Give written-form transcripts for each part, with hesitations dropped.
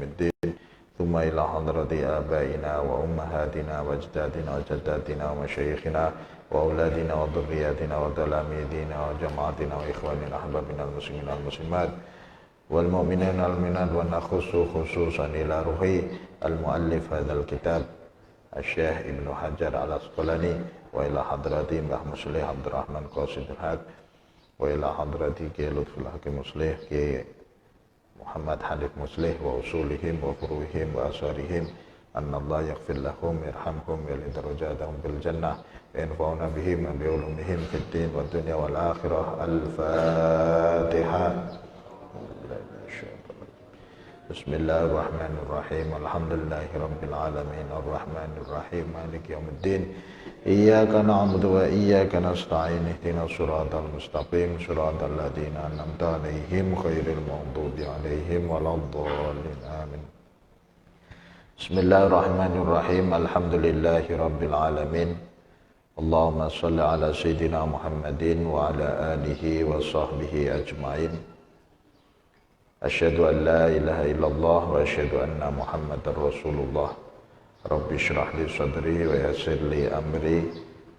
الدين ثم إلى حضرة آبائنا وأمهاتنا وأجدادنا وجداتنا ومشايخنا وأولادنا وذرياتنا وتلاميذنا وجماعتنا وإخواننا أحبابنا المسلمين والمسلمات والمؤمنين والمؤمنات ونخص خصوصا إلى روح المؤلف هذا الكتاب الشيخ ابن حجر العسقلاني وإلى حضرة Mbah Muslih Abdurrahman Qasidul Haq وإلى حضرة Kiai Lutful Hakim Muslih Kiai Muhammad Hanif Muslih wa usulihim wa furuhim wa asarihim annallah yaghfir lahum yarhamhum wa lidarajatahum bil jannah wa yanfa'una bihim wa bi'ulumihim fid din wa dunya wal akhirah. Al-Fatihah. Bismillahirrahmanirrahim. Alhamdulillahi rabbil alamin arrahmanir rahim maliki yaumiddin. Iyyaka na'budu wa iyyaka nasta'in ihdinas siratal mustaqim siratal ladzina an'amta 'alaihim ghairil maghdubi 'alaihim waladdallin. Amin. Bismillahirrahmanirrahim. Alhamdulillahi rabbil alamin. Allahumma shalli ala sayyidina Muhammadin wa ala alihi wa sahbihi ajmain. Asyhadu an la ilaha illallah wa asyhadu anna Muhammadar Rasulullah. Rabbi shrah li sadri wa yassir li amri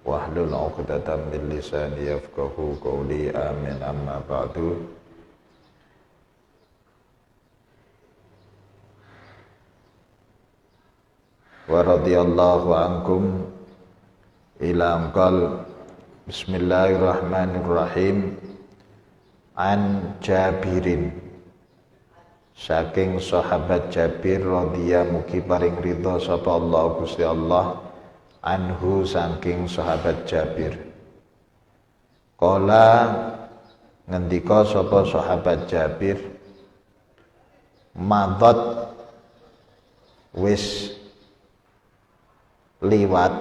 wa hlul 'uqdatam min lisani yafqahu qawli. Amin. Amma ba'du. Wa radhiyallahu ankum ila amqal. Bismillahirrahmanirrahim. An Jabirin, saking sahabat Jabir radhiya mugi paring ridha sapa Allah Gusti Allah anhu saking sahabat Jabir. Qala ngendika sapa sahabat Jabir, madhat wis liwat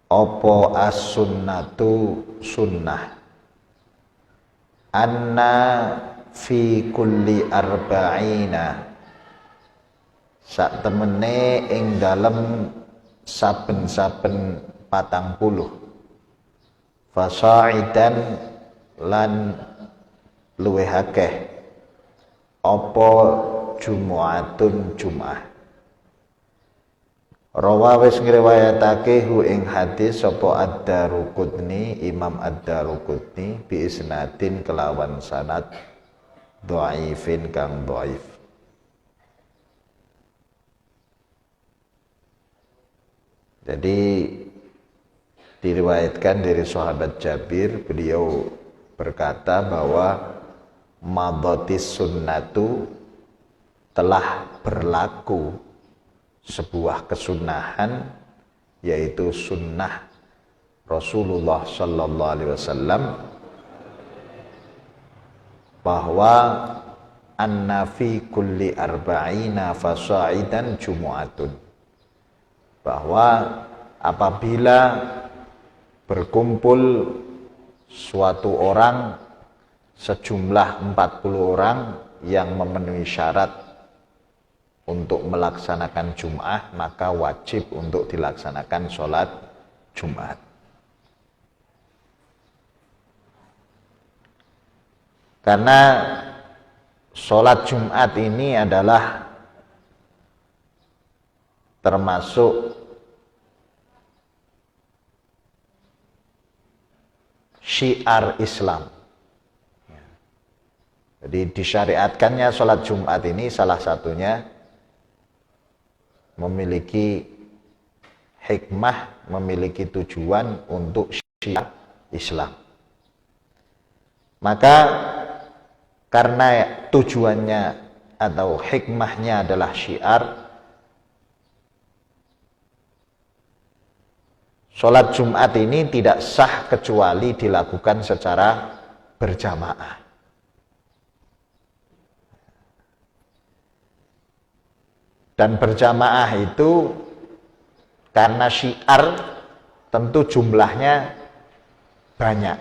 apa as-sunnatu sunnah anna fi kulli arba'ina sak temene ing dalem saben-saben 40 fasa'idan lan luwih akeh apa jumu'atun jum'ah. Rawa wis ngriwayatake hu ing hadis sapa Ad-Daruqutni, Imam Ad-Daruqutni bi isnadin kelawan sanad dhaifin kang dhaif. Jadi diriwayatkan dari sahabat Jabir, beliau berkata bahwa madhatis sunnatu telah berlaku sebuah kesunahan, yaitu sunnah Rasulullah sallallahu alaihi wasallam, bahwa anna fi kulli arba'ina fasa'idan jumu'atun, bahwa apabila berkumpul suatu orang sejumlah 40 orang yang memenuhi syarat untuk melaksanakan Jum'ah, maka wajib untuk dilaksanakan sholat Jumat. Karena sholat Jumat ini adalah termasuk syiar Islam. Jadi disyariatkannya sholat Jumat ini salah satunya memiliki hikmah, memiliki tujuan untuk syiar Islam. Maka karena tujuannya atau hikmahnya adalah syiar, sholat Jumat ini tidak sah kecuali dilakukan secara berjamaah. Dan berjamaah itu karena syiar tentu jumlahnya banyak,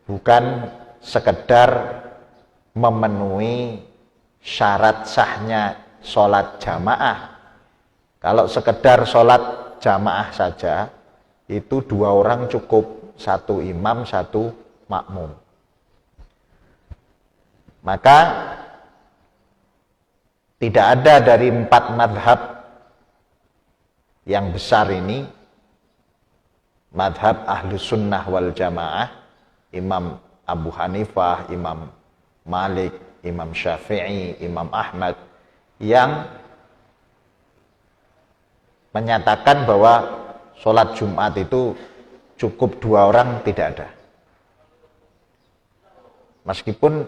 bukan sekedar memenuhi syarat sahnya sholat jamaah. Kalau sekedar sholat jamaah saja itu 2 orang cukup, 1 imam 1 makmum. Maka tidak ada dari 4 madhab yang besar ini, madhab Ahlus Sunnah wal Jamaah, Imam Abu Hanifah, Imam Malik, Imam Syafi'i, Imam Ahmad, yang menyatakan bahwa sholat Jumat itu cukup 2 orang, tidak ada. Meskipun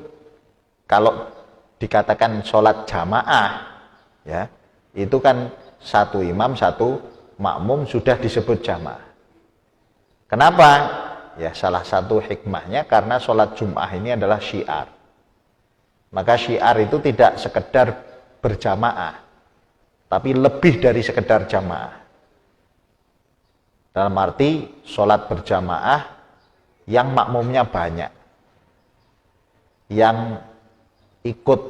kalau dikatakan sholat jamaah, ya, itu kan 1 imam 1 makmum sudah disebut jamaah. Kenapa? Ya, salah satu hikmahnya karena sholat Jum'ah ini adalah syiar. Maka syiar itu tidak sekedar berjamaah, tapi lebih dari sekedar jamaah. Dalam arti sholat berjamaah yang makmumnya banyak, yang ikut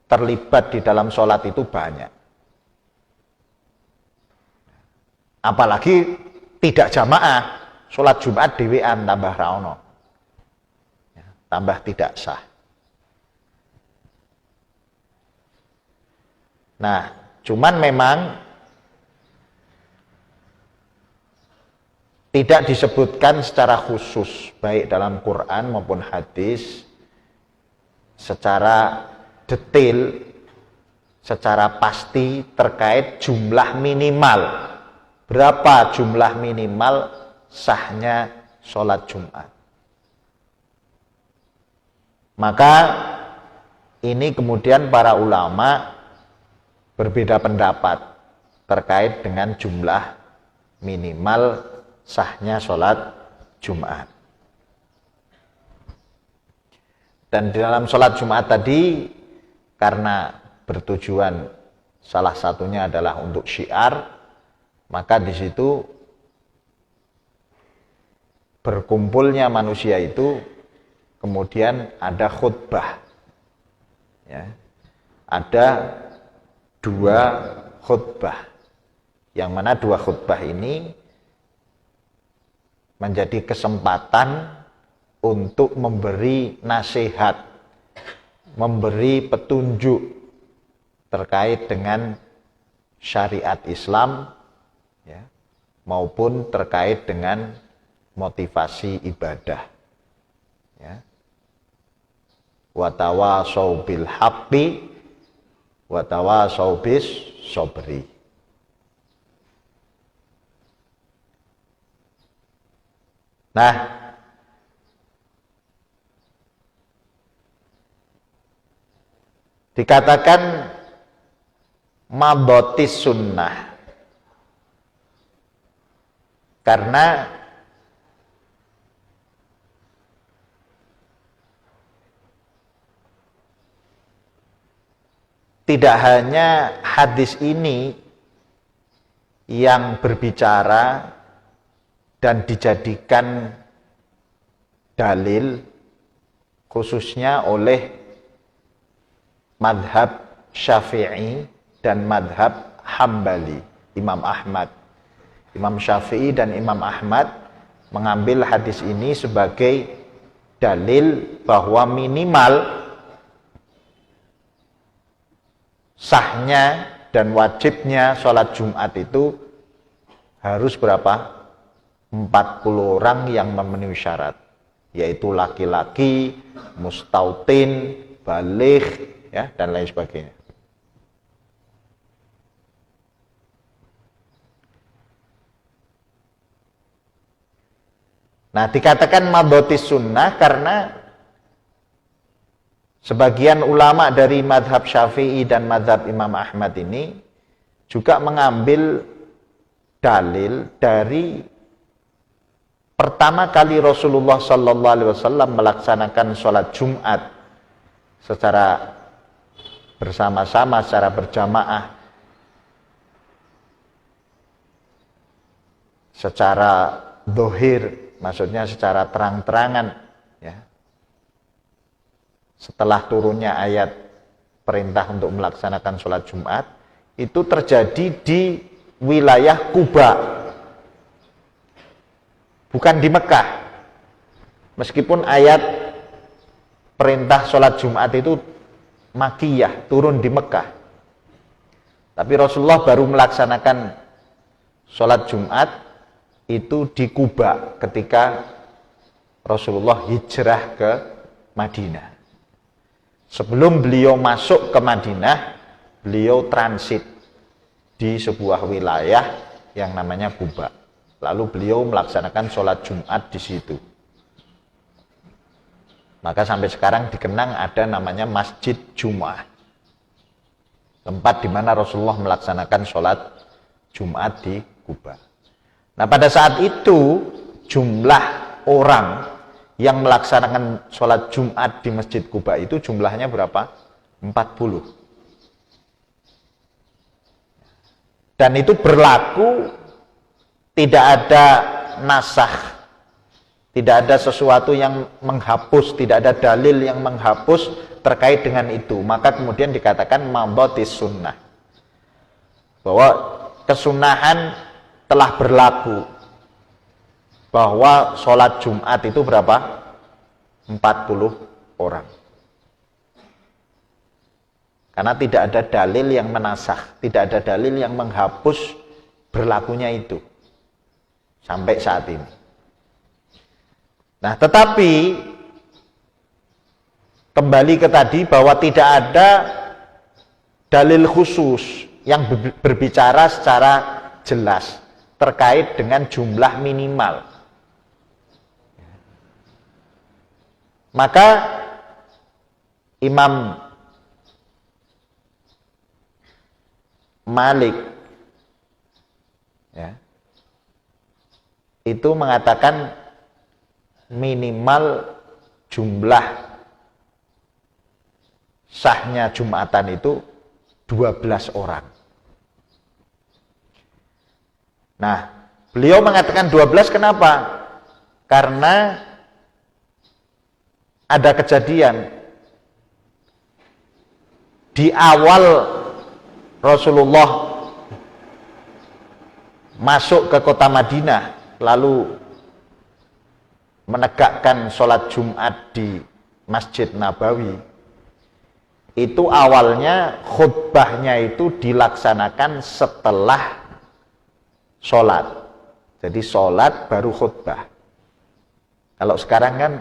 terlibat di dalam sholat itu banyak. Apalagi tidak jamaah, sholat Jumat dhewean tambah raono, ya, tambah tidak sah. Nah, cuman memang tidak disebutkan secara khusus baik dalam Quran maupun hadis secara detail, secara pasti terkait jumlah minimal, berapa jumlah minimal sahnya sholat Jumat. Maka ini kemudian para ulama berbeda pendapat terkait dengan jumlah minimal sahnya sholat Jumat. Dan di dalam sholat Jumat tadi, karena bertujuan salah satunya adalah untuk syiar, maka di situ berkumpulnya manusia itu kemudian ada khutbah, ya, ada 2 khutbah, yang mana 2 khutbah ini menjadi kesempatan untuk memberi nasihat, memberi petunjuk terkait dengan syariat Islam, ya, maupun terkait dengan motivasi ibadah, ya. Wa tawasau bil haqqi wa tawasau bis sabri. Nah, dikatakan mabotis sunnah karena tidak hanya hadis ini yang berbicara dan dijadikan dalil khususnya oleh madhab Syafi'i dan madhab Hambali, Imam Ahmad. Imam Syafi'i dan Imam Ahmad mengambil hadis ini sebagai dalil bahwa minimal sahnya dan wajibnya sholat Jumat itu harus berapa? 40 orang yang memenuhi syarat, yaitu laki-laki, mustautin, baligh, ya, dan lain sebagainya. Nah, dikatakan mabotis sunnah karena sebagian ulama dari madhab Syafi'i dan madhab Imam Ahmad ini juga mengambil dalil dari pertama kali Rasulullah Sallallahu Alaihi Wasallam melaksanakan sholat Jumat secara bersama-sama, secara berjamaah, secara dohir, maksudnya secara terang-terangan, ya. Setelah turunnya ayat perintah untuk melaksanakan sholat Jumat, itu terjadi di wilayah Kuba, bukan di Mekah. Meskipun ayat perintah sholat Jumat itu Makkiyah, turun di Mekah. Tapi Rasulullah baru melaksanakan sholat Jumat itu di Kuba ketika Rasulullah hijrah ke Madinah. Sebelum beliau masuk ke Madinah, beliau transit di sebuah wilayah yang namanya Kuba. Lalu beliau melaksanakan sholat Jumat di situ. Maka sampai sekarang dikenang ada namanya Masjid Jum'ah. Tempat di mana Rasulullah melaksanakan sholat Jumat di Kuba. Nah pada saat itu jumlah orang yang melaksanakan sholat Jumat di Masjid Kuba itu jumlahnya berapa? 40. Dan itu berlaku, tidak ada nasakh. Tidak ada sesuatu yang menghapus, tidak ada dalil yang menghapus terkait dengan itu. Maka kemudian dikatakan mabatis sunnah. Bahwa kesunahan telah berlaku. Bahwa sholat Jumat itu berapa? 40 orang. Karena tidak ada dalil yang menasakh, tidak ada dalil yang menghapus berlakunya itu. Sampai saat ini. Nah, tetapi kembali ke tadi bahwa tidak ada dalil khusus yang berbicara secara jelas terkait dengan jumlah minimal. Maka Imam Malik ya, itu mengatakan minimal jumlah sahnya Jumatan itu 12 orang. Nah, beliau mengatakan 12 kenapa? Karena ada kejadian di awal Rasulullah masuk ke kota Madinah lalu menegakkan sholat Jumat di Masjid Nabawi, itu awalnya khutbahnya itu dilaksanakan setelah sholat. Jadi sholat baru khutbah. Kalau sekarang kan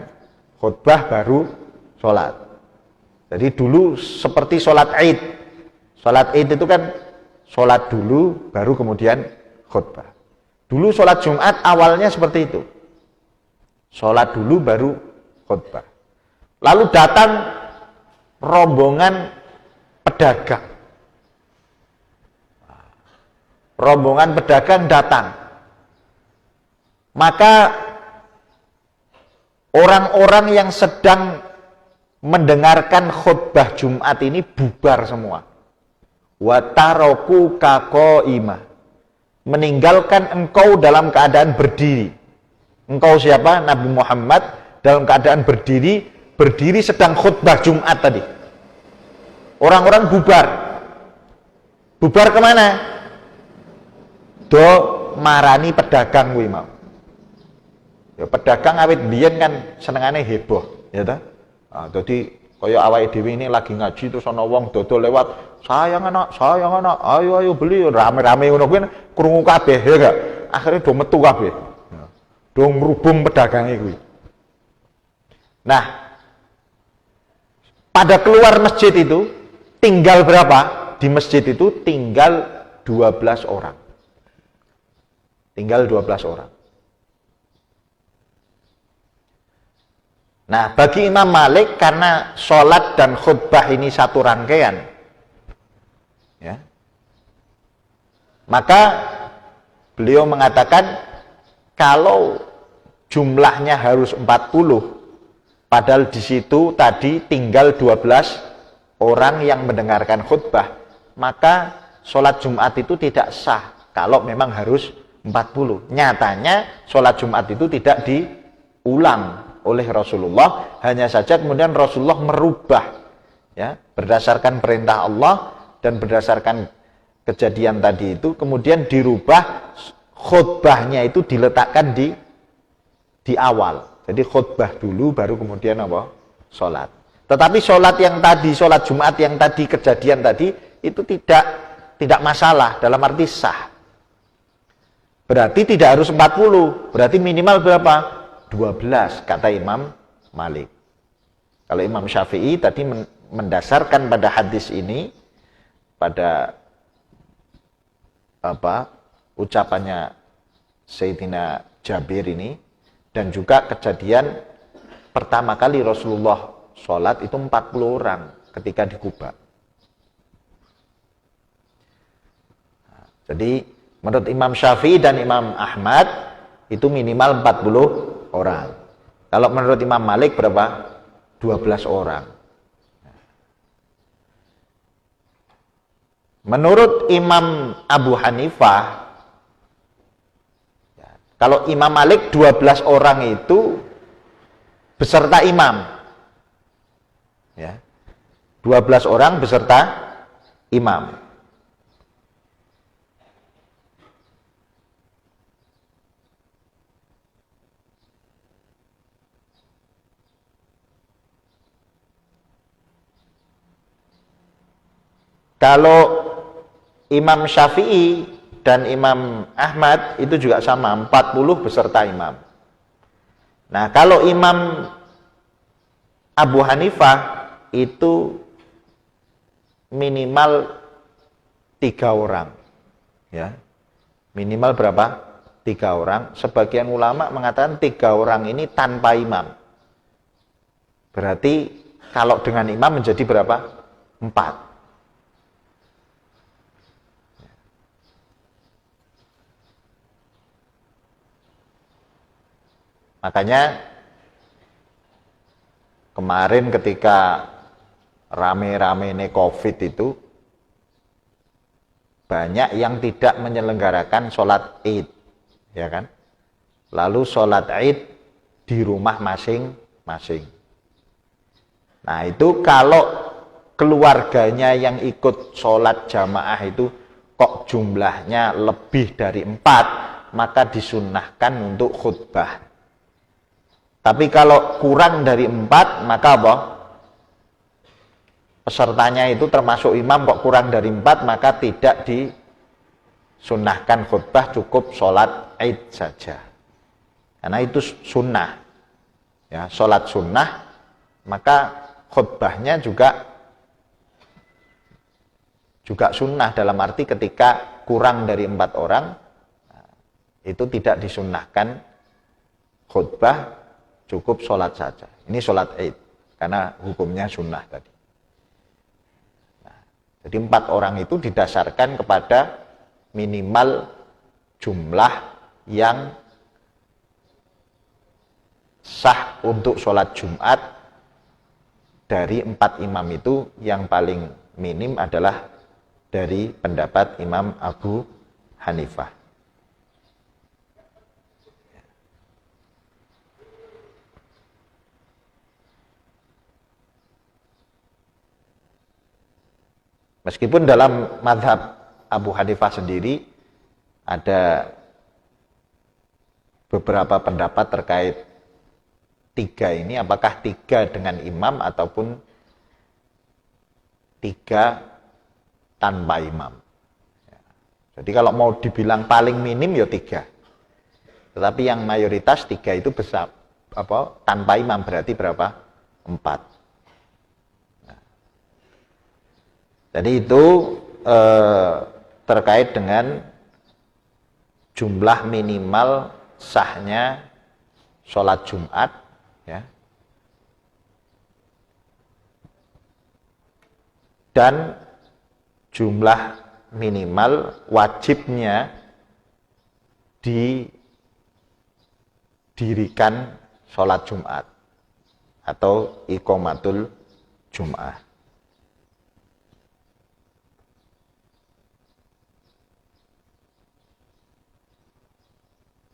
khutbah baru sholat. Jadi dulu seperti sholat Id. Sholat Id itu kan sholat dulu baru kemudian khutbah. Dulu sholat Jumat awalnya seperti itu. Sholat dulu baru khutbah. Lalu datang rombongan pedagang. Rombongan pedagang datang. Maka orang-orang yang sedang mendengarkan khutbah Jumat ini bubar semua. Wa taroku kaqaima. Meninggalkan engkau dalam keadaan berdiri. Engkau siapa? Nabi Muhammad dalam keadaan berdiri sedang khutbah Jumat tadi. Orang-orang bubar. Bubar kemana? Do marani pedagang kuwi mau. Ya pedagang awit biyen kan senengane heboh, ya ta? Ah, dadi kaya awake dhewe ini lagi ngaji terus ana wong dodol lewat, sayang anak, ayo beli, rame-rame ngono kuwi krungu kabeh ya gak? Akhirnya do metu kabeh. Do ngrubung pedagange kuwi. Nah, pada keluar masjid itu tinggal berapa? Di masjid itu tinggal 12 orang. Tinggal 12 orang. Nah, bagi Imam Malik karena sholat dan khutbah ini satu rangkaian, ya, maka beliau mengatakan kalau jumlahnya harus 40, padahal di situ tadi tinggal 12 orang yang mendengarkan khutbah, maka sholat Jumat itu tidak sah kalau memang harus 40. Nyatanya sholat Jumat itu tidak diulang oleh Rasulullah, hanya saja kemudian Rasulullah merubah, ya, berdasarkan perintah Allah dan berdasarkan kejadian tadi itu, kemudian dirubah khutbahnya itu diletakkan di awal. Jadi khutbah dulu baru kemudian apa? Sholat. Tetapi sholat yang tadi, sholat Jumat yang tadi, kejadian tadi, itu tidak masalah, dalam arti sah. Berarti tidak harus 40, berarti minimal berapa? 12, kata Imam Malik. Kalau Imam Syafi'i tadi mendasarkan pada hadis ini, pada ucapannya Sayyidina Jabir ini, dan juga kejadian pertama kali Rasulullah sholat itu 40 orang ketika di Kuba. Jadi menurut Imam Syafi'i dan Imam Ahmad itu minimal 40 orang. Kalau menurut Imam Malik berapa? 12 orang. Menurut Imam Abu Hanifah, kalau Imam Malik 12 orang itu beserta imam. Ya. 12 orang beserta imam. Kalau Imam Syafi'i dan Imam Ahmad itu juga sama, 40 beserta imam. Nah, kalau Imam Abu Hanifah itu minimal 3 orang. Ya. Minimal berapa? 3 orang. Sebagian ulama mengatakan 3 orang ini tanpa imam. Berarti kalau dengan imam menjadi berapa? 4. Makanya kemarin ketika rame-ramenya COVID itu banyak yang tidak menyelenggarakan sholat Id, ya kan? Lalu sholat Id di rumah masing-masing. Nah itu kalau keluarganya yang ikut sholat jamaah itu kok jumlahnya lebih dari 4, maka disunnahkan untuk khutbah. Tapi kalau kurang dari 4, maka apa? Pesertanya itu termasuk imam kok kurang dari 4, maka tidak disunnahkan khutbah, cukup sholat Id saja. Karena itu sunnah. Ya, sholat sunnah, maka khutbahnya juga sunnah, dalam arti ketika kurang dari 4 orang, itu tidak disunnahkan khutbah, cukup sholat saja. Ini sholat Id, karena hukumnya sunnah tadi. Nah, jadi 4 orang itu didasarkan kepada minimal jumlah yang sah untuk sholat Jumat. Dari 4 imam itu yang paling minim adalah dari pendapat Imam Abu Hanifah. Meskipun dalam mazhab Abu Hanifah sendiri ada beberapa pendapat terkait 3 ini, apakah 3 dengan imam ataupun 3 tanpa imam. Jadi kalau mau dibilang paling minim ya 3. Tetapi yang mayoritas 3 itu besar, tanpa imam, berarti berapa? 4. Jadi itu terkait dengan jumlah minimal sahnya sholat Jumat, ya, dan jumlah minimal wajibnya didirikan sholat Jumat atau iqamatul Jum'ah.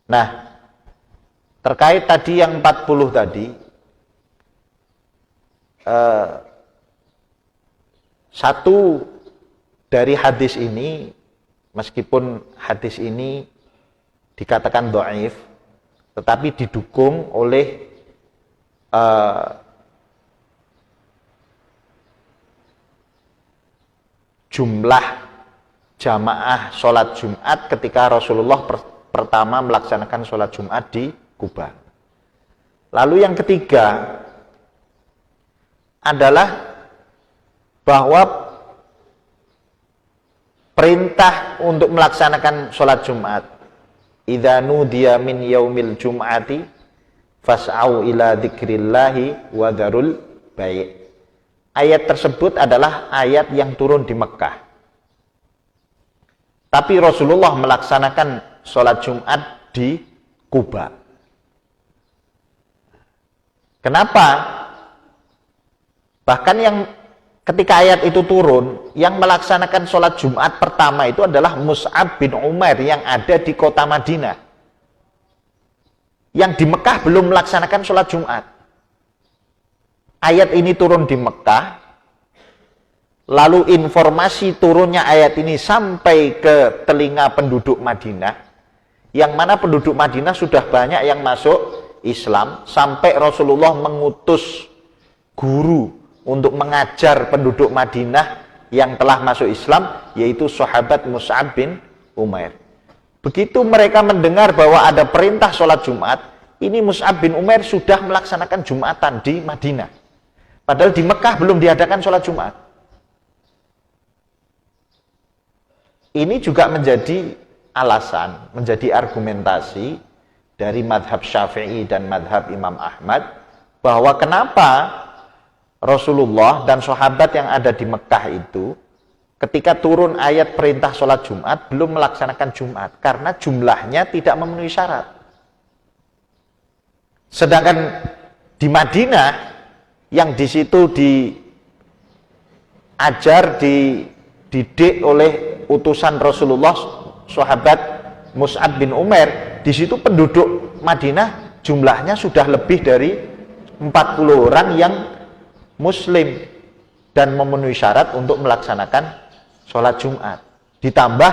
Nah, terkait tadi yang 40 tadi, satu dari hadis ini, meskipun hadis ini dikatakan dhaif, tetapi didukung oleh jumlah jamaah sholat Jumat ketika Rasulullah pertama melaksanakan sholat Jumat di Kuba. Lalu yang ketiga adalah bahwa perintah untuk melaksanakan sholat Jumat, idza nudiya min yaumil jum'ati fas'au ila dzikrillahi wa dzarul bai'. Ayat tersebut adalah ayat yang turun di Mekah. Tapi Rasulullah melaksanakan sholat Jumat di Kuba. Kenapa? Bahkan yang ketika ayat itu turun, yang melaksanakan sholat Jumat pertama itu adalah Mus'ab bin Umair yang ada di kota Madinah. Yang di Mekah belum melaksanakan sholat Jumat. Ayat ini turun di Mekah, lalu informasi turunnya ayat ini sampai ke telinga penduduk Madinah, yang mana penduduk Madinah sudah banyak yang masuk Islam, sampai Rasulullah mengutus guru untuk mengajar penduduk Madinah yang telah masuk Islam, yaitu sahabat Mus'ab bin Umair. Begitu mereka mendengar bahwa ada perintah sholat Jumat, ini Mus'ab bin Umair sudah melaksanakan Jumatan di Madinah. Padahal di Mekah belum diadakan sholat Jumat. Ini juga menjadi alasan, menjadi argumentasi dari madhab Syafi'i dan madhab Imam Ahmad, bahwa kenapa Rasulullah dan sahabat yang ada di Mekah itu ketika turun ayat perintah sholat Jumat belum melaksanakan Jumat karena jumlahnya tidak memenuhi syarat. Sedangkan di Madinah yang di situ diajar, dididik oleh utusan Rasulullah, sahabat Mus'ab bin Umair, di situ penduduk Madinah jumlahnya sudah lebih dari 40 orang yang Muslim dan memenuhi syarat untuk melaksanakan sholat Jumat. Ditambah